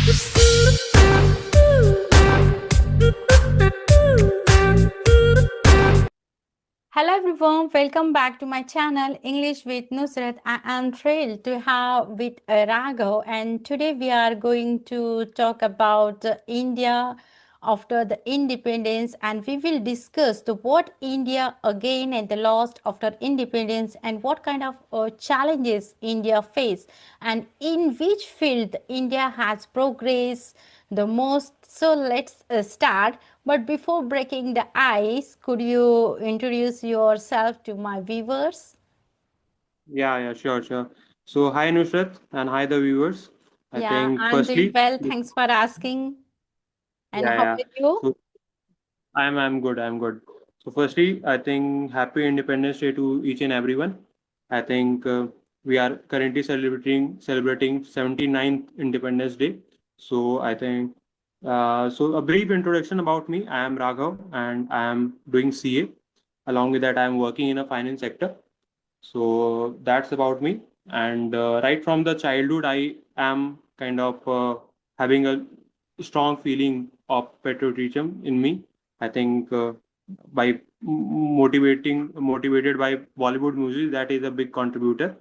Hello everyone, welcome back to my channel English with Nusrat. I am thrilled to have with Raghav, and today we are going to talk about India after the independence, and we will discuss the what India again and the lost after independence, and what kind of challenges India face, and in which field India has progressed the most. So let's start. But before breaking the ice, could you introduce yourself to my viewers? Yeah, sure. So, hi Nusrat and hi the viewers. I Yeah, think I'm doing firstly, well. Thanks for asking. And how yeah. are you? So I'm good. I'm good. So, firstly, I think happy Independence Day to each and everyone. I think we are currently celebrating 79th Independence Day. So, I think so. A brief introduction about me. I am Raghav and I am doing CA. Along with that, I am working in a finance sector. So that's about me. And right from the childhood, I am kind of having a strong feeling of patriotism in me. I think by motivated by Bollywood music, that is a big contributor.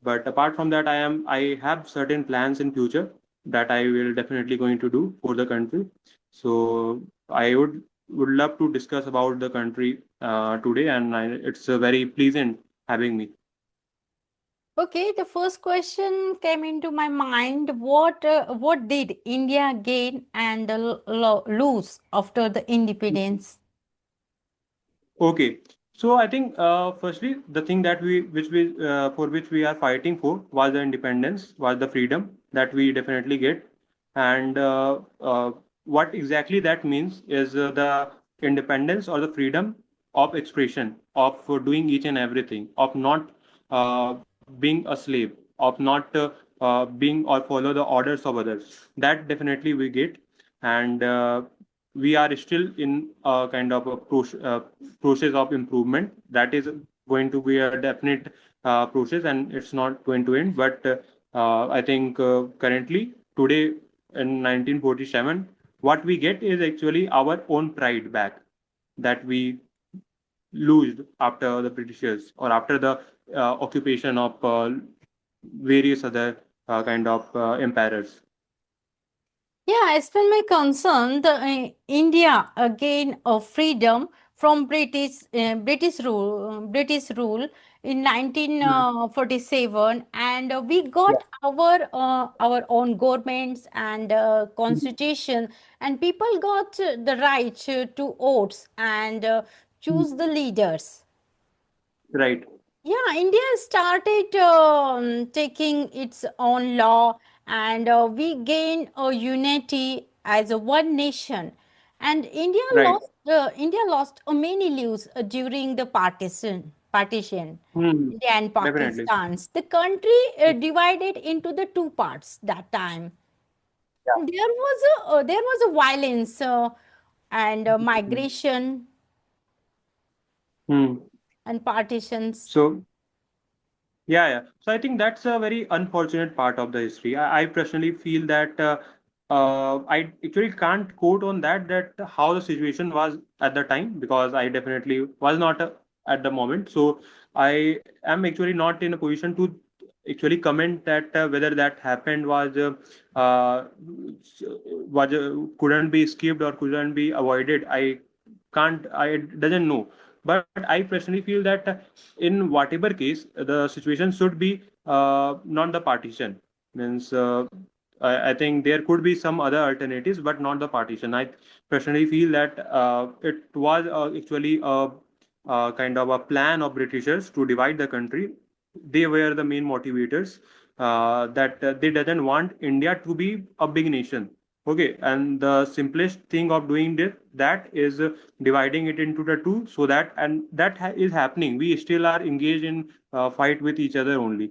But apart from that, I have certain plans in future that I will definitely going to do for the country. So I would love to discuss about the country today, and it's very pleasant having me. Okay, the first question came into my mind. What did India gain and lose after the independence? Okay, so I think firstly the thing that for which we are fighting for was the independence, was the freedom that we definitely get, and what exactly that means is the independence or the freedom of expression, of doing each and everything, of not being a slave, of not being or follow the orders of others. That definitely we get, and we are still in a kind of a process of improvement that is going to be a definite process, and it's not going to end. But I think currently today in 1947, what we get is actually our own pride back that we lost after the Britishers or after the occupation of various other kind of empires. Yeah, as per my concern, the India again of freedom from British rule in Hmm. 1947, and we Yeah. got our own governments and constitution, and people got the right to votes and Hmm. choose the leaders. Right. Yeah, India started taking its own law, and we gain a unity as a one nation. And Right. India lost many lives during the partition. Hmm. India and Definitely. Pakistan. The country divided into the two parts that time. There was a violence and Hmm. migration Hmm. and partitions. So yeah. So I think that's a very unfortunate part of the history. I personally feel that I actually can't quote on that how the situation was at the time because I definitely was not at the moment. So I am actually not in a position to actually comment that whether that happened uh, couldn't be skipped or couldn't be avoided. I doesn't know, but I personally feel that in whatever case the situation should be not the partition means I think there could be some other alternatives but not the partition. I personally feel that it was actually a kind of a plan of Britishers to divide the country. They were the main motivators that they doesn't want India to be a big nation. Okay, and the simplest thing of doing this that is dividing it into the two, so that and that is happening. We still are engaged in fight with each other only,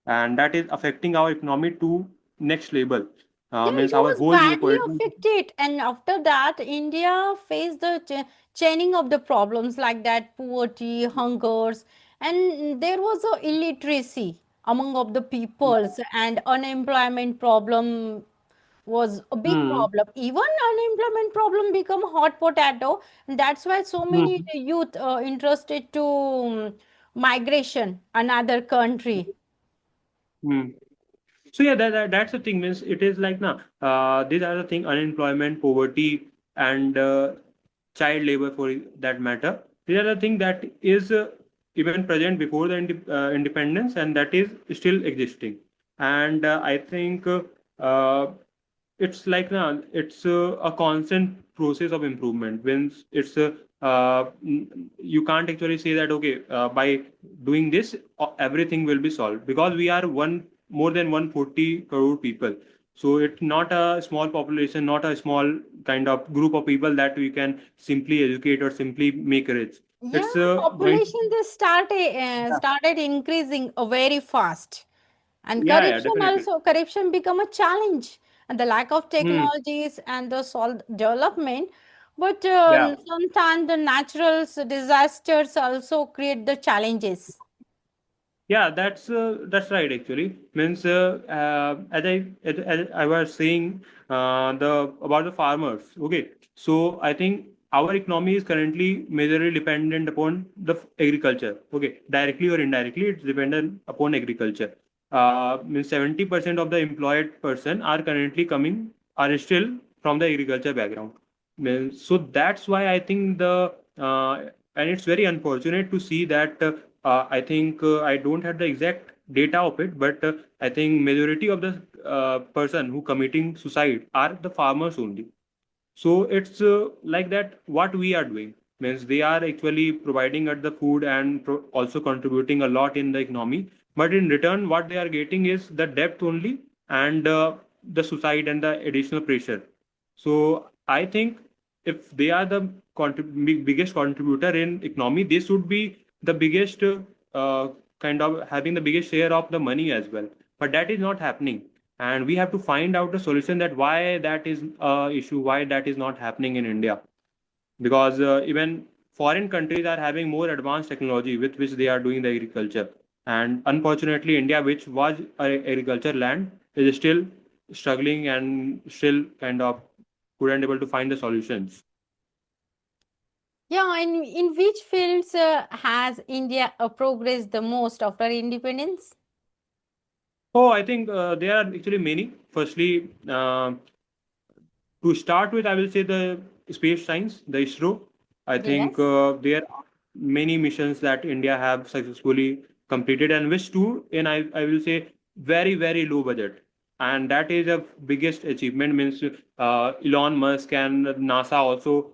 and that is affecting our economy to next level. Yeah, it Means our was whole badly geopolitical. affected. And after that, India faced the chaining of the problems like that, poverty, hungers, and there was a illiteracy among of the peoples and unemployment problem was a big Hmm. problem. Even unemployment problem become hot potato. That's why so many Hmm. youth interested to migration another country. Hmm. So yeah, that's the thing. Means it is like now. These are the thing: unemployment, poverty, and child labor, for that matter. These are the thing that is even present before the independence, and that is still existing. And I think it's like now it's a constant process of improvement. When it's you can't actually say that okay, by doing this everything will be solved, because we are one more than 140 crore people. So it's not a small population, not a small kind of group of people that we can simply educate or simply make rich. Yeah, It's going to, population just started increasing very fast, and yeah, corruption definitely. also corruption become a challenge, and the lack of Hmm. technologies and the solve development. But Yeah. sometimes the natural disasters also create the challenges. Yeah, that's right. Actually, means as I was saying the about the farmers. Okay, so I think our economy is currently majorly dependent upon the agriculture. Okay, directly or indirectly, it's dependent upon agriculture. Means 70% of the employed person are currently coming are still from the agriculture background. So that's why I think and it's very unfortunate to see that. I think I don't have the exact data of it, but I think majority of the person who committing suicide are the farmers only. So it's like that. What we are doing means they are actually providing at the food and also contributing a lot in the economy. But in return, what they are getting is the debt only, and the suicide and the additional pressure. So I think if they are the biggest contributor in economy, they should be the biggest kind of having the biggest share of the money as well. But that is not happening, and we have to find out a solution that why that is a issue, why that is not happening in India. Because even foreign countries are having more advanced technology with which they are doing the agriculture, and unfortunately India, which was a agriculture land, is still struggling and still kind of couldn't able to find the solutions. Yeah, and in which fields has India progressed the most after independence? Oh, I think there are actually many. Firstly, to start with, I will say the space science, the ISRO. I think Yes. there are many missions that India have successfully completed, and which too, in I will say very very low budget, and that is a biggest achievement. Means Elon Musk and NASA also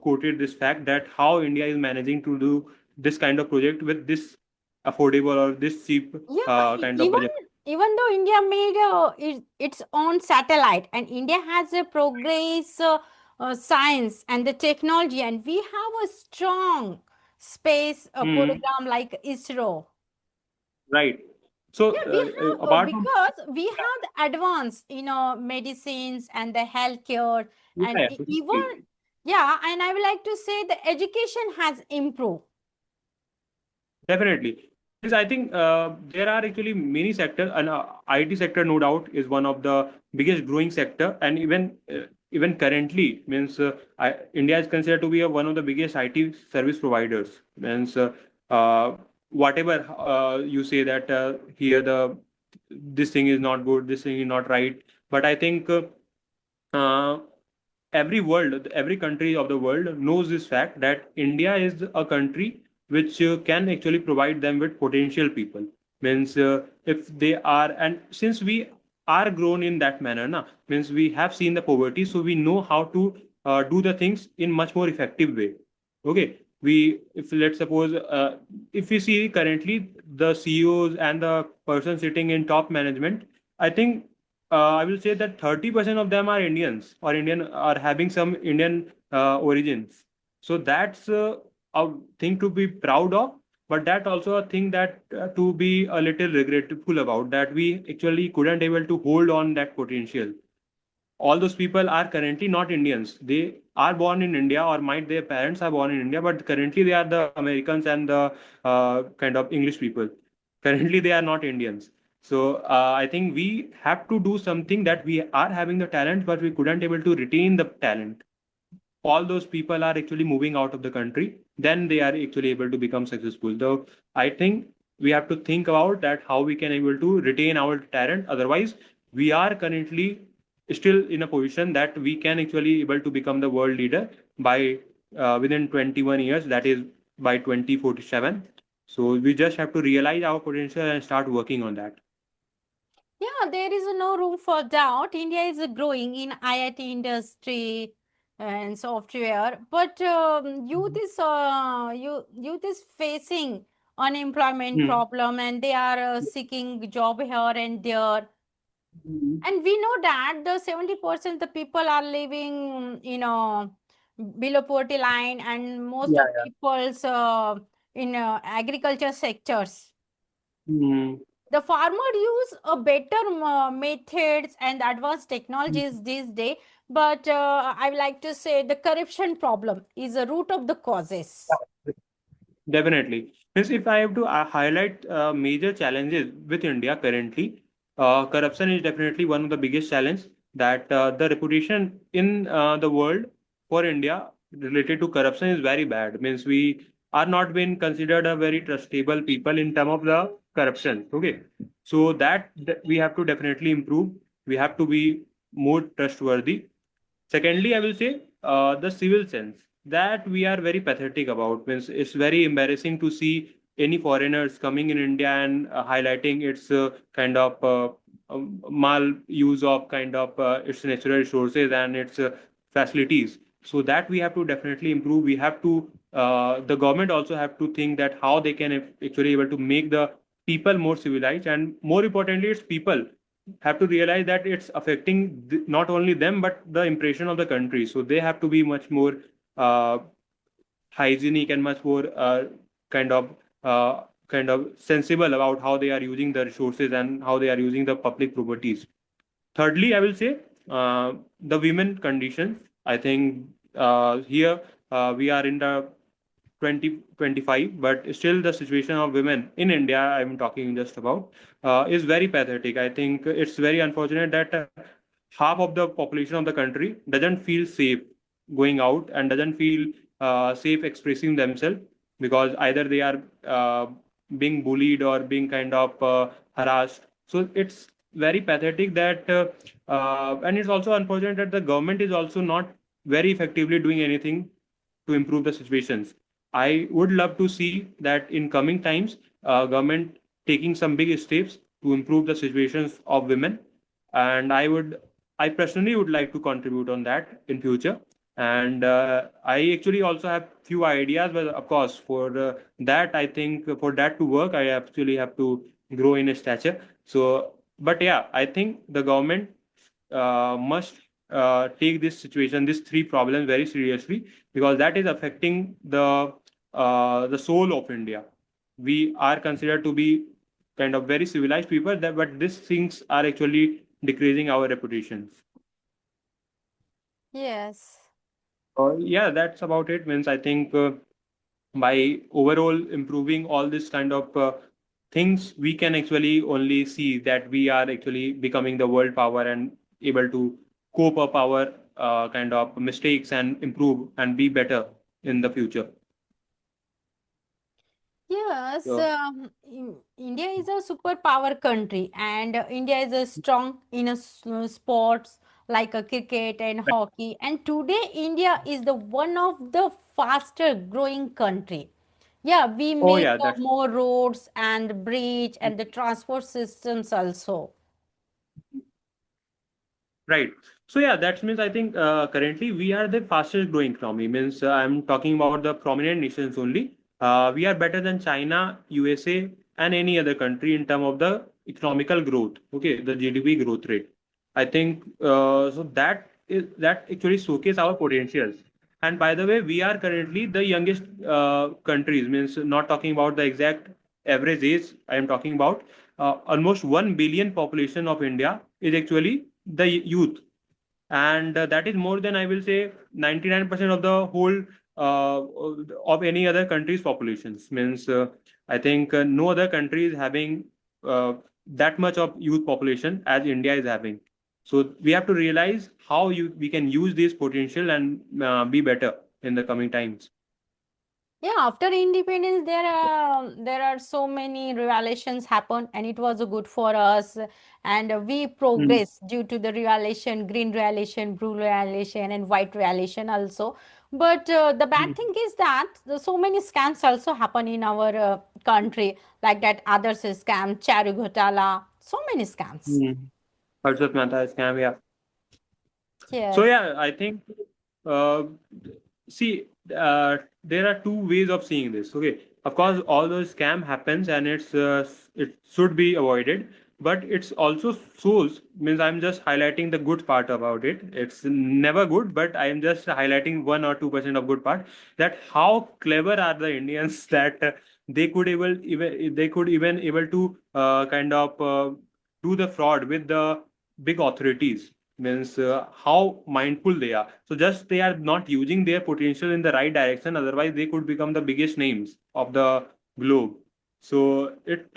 quoted this fact that how India is managing to do this kind of project with this affordable or this cheap Yeah, kind of even budget. even though India made its own satellite, and India has a progress science and the technology, and we have a strong space Hmm. program like ISRO. Right. So Yeah, we have apart from, because we have the advance, medicines and the healthcare, yeah, and yeah, even definitely. yeah, and I would like to say the education has improved. Definitely. Means I think there are actually many sectors, and IT sector, no doubt, is one of the biggest growing sector, and even currently, means India is considered to be one of the biggest IT service providers. Means uh, whatever you say that here the this thing is not good, this thing is not right, but I think uh, every country of the world knows this fact that India is a country which can actually provide them with potential people. Means if they are, and since we are grown in that manner, na, means we have seen the poverty, so we know how to do the things in much more effective way. Okay, if let's suppose if we see currently the CEOs and the person sitting in top management, I think I will say that 30% of them are Indians or Indian are having some Indian origins. So that's a thing to be proud of, but that also a thing that to be a little regretful about, that we actually couldn't able to hold on that potential. All those people are currently not Indians. They are born in India, or might their parents are born in India, but currently they are the Americans and the kind of English people. Currently, they are not Indians. So I think we have to do something that we are having the talent, but we couldn't able to retain the talent. All those people are actually moving out of the country, then they are actually able to become successful. Though I think we have to think about that how we can able to retain our talent. Otherwise, we are currently still in a position that we can actually able to become the world leader by within 21 years. That is by 2047. So we just have to realize our potential and start working on that. Yeah, there is no room for doubt. India is growing in IIT industry and software, but youth is facing unemployment Hmm. problem, and they are seeking job here and there. Hmm. And we know that the 70% the people are living, below poverty line, and most Yeah, of yeah. people's in agriculture sectors. Hmm. The farmer use a better methods and advanced technologies these days, but I would like to say the corruption problem is a root of the causes. Definitely. Means if I have to highlight major challenges with India currently, corruption is definitely one of the biggest challenge that the reputation in the world for India related to corruption is very bad. Means we are not being considered a very trustable people in terms of the corruption. Okay. So that we have to definitely improve. We have to be more trustworthy. Secondly, I will say the civil sense that we are very pathetic about. Means it's very embarrassing to see any foreigners coming in India and highlighting its kind of mal use of kind of its natural resources and its facilities. So that we have to definitely improve. We have to the government also have to think that how they can actually able to make the people more civilized, and more importantly, it's people have to realize that it's affecting not only them but the impression of the country. So they have to be much more uh, hygienic and much more uh, kind of sensible about how they are using the resources and how they are using the public properties. Thirdly, I will say the women conditions. I think here we are in the 2025, but still the situation of women in India, I'm talking just about, is very pathetic. I think it's very unfortunate that half of the population of the country doesn't feel safe going out and doesn't feel safe expressing themselves, because either they are being bullied or being kind of harassed. So it's very pathetic that, and it's also unfortunate that the government is also not very effectively doing anything to improve the situations. I would love to see that in coming times, government taking some big steps to improve the situations of women, and I personally would like to contribute on that in future. And I actually also have few ideas, but of course, for that, I think for that to work, I actually have to grow in a stature. So, but yeah, I think the government must take this situation, these three problems very seriously, because that is affecting the soul of India. We are considered to be kind of very civilized people, that but these things are actually decreasing our reputations. Yes. Yeah, that's about it. Means I think by overall improving all this kind of things, we can actually only see that we are actually becoming the world power and able to cope up our kind of mistakes and improve and be better in the future. Yes, So, India is a superpower country, and India is a strong in a sports like a cricket and hockey. And today, India is the one of the faster growing country. Yeah, we oh make yeah, that's more roads and bridge and the transport systems also. right. So yeah, that means I think currently we are the fastest growing economy. Means I'm talking about the prominent nations only. We are better than China, USA, and any other country in terms of the economical growth. Okay, the GDP growth rate. I think so that actually showcase our potentials. And by the way, we are currently the youngest countries. Means not talking about the exact average age. I am talking about almost 1 billion population of India is actually the youth, and that is more than, I will say, 99% of the whole uh, of any other country's populations. Means I think no other country is having uh, that much of youth population as India is having. So we have to realize how we can use this potential and be better in the coming times. Yeah, after independence, there are so many revolutions happen, and it was good for us. And we Mm. progress due to the revolution, green revolution, blue revolution, and white revolution also. But the bad Mm. thing is that so many scams also happen in our country, like that others scam, Charu Ghotala, so many scams. Mm. Harshad Mehta scam, yeah. So Yes. yeah, I think uh, see there are two ways of seeing this. Okay, of course, all those scam happens and it should be avoided, but it's also shows means I'm just highlighting the good part about it. It's never good, but I am just highlighting 1 or 2% of good part. That how clever are the Indians that they could even able to kind of do the fraud with the big authorities means how mindful they are. So just they are not using their potential in the right direction. Otherwise, they could become the biggest names of the globe. So it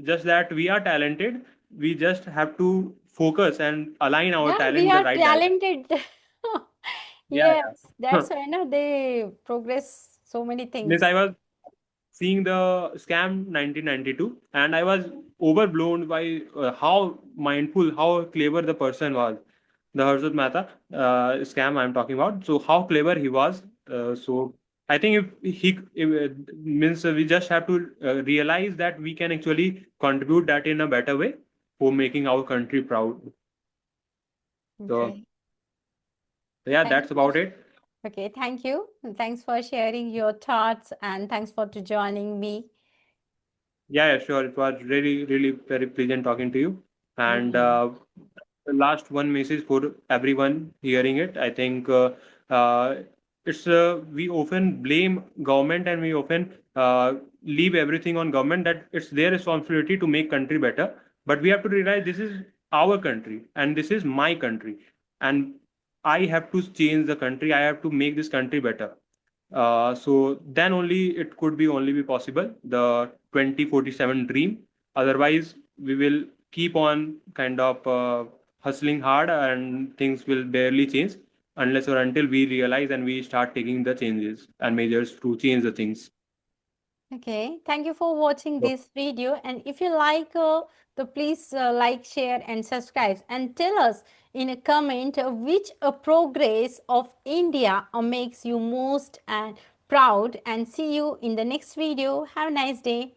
just that we are talented. We just have to focus and align our Yeah, talent we in the are right direction. talented. Yeah, Yes, yeah. that's why they progress so many Means things. I was seeing the scam 1992 and I was overblown by how mindful, how clever the person was. The Harshad Mehta scam I'm talking about. So how clever he was. So I think if means we just have to realize that we can actually contribute that in a better way for making our country proud. So Okay. yeah, Thank you that's for about it. okay, thank you. And thanks for sharing your thoughts and thanks for to joining me. Yeah, yeah, sure. It was really, really very pleasant talking to you. And Mhm. the last one message for everyone hearing it. I think uh, it's we often blame government and we often leave everything on government that it's their responsibility to make country better. But we have to realize this is our country and this is my country, and I have to change the country. I have to make this country better. So then only it could be only be possible the 2047 dream. Otherwise, we will keep on kind of hustling hard and things will barely change unless or until we realize and we start taking the changes and measures to change the things. Okay, thank you for watching So, this video. And if you like, the please like, share, and subscribe. And tell us in a comment which progress of India makes you most and proud. And see you in the next video. Have a nice day.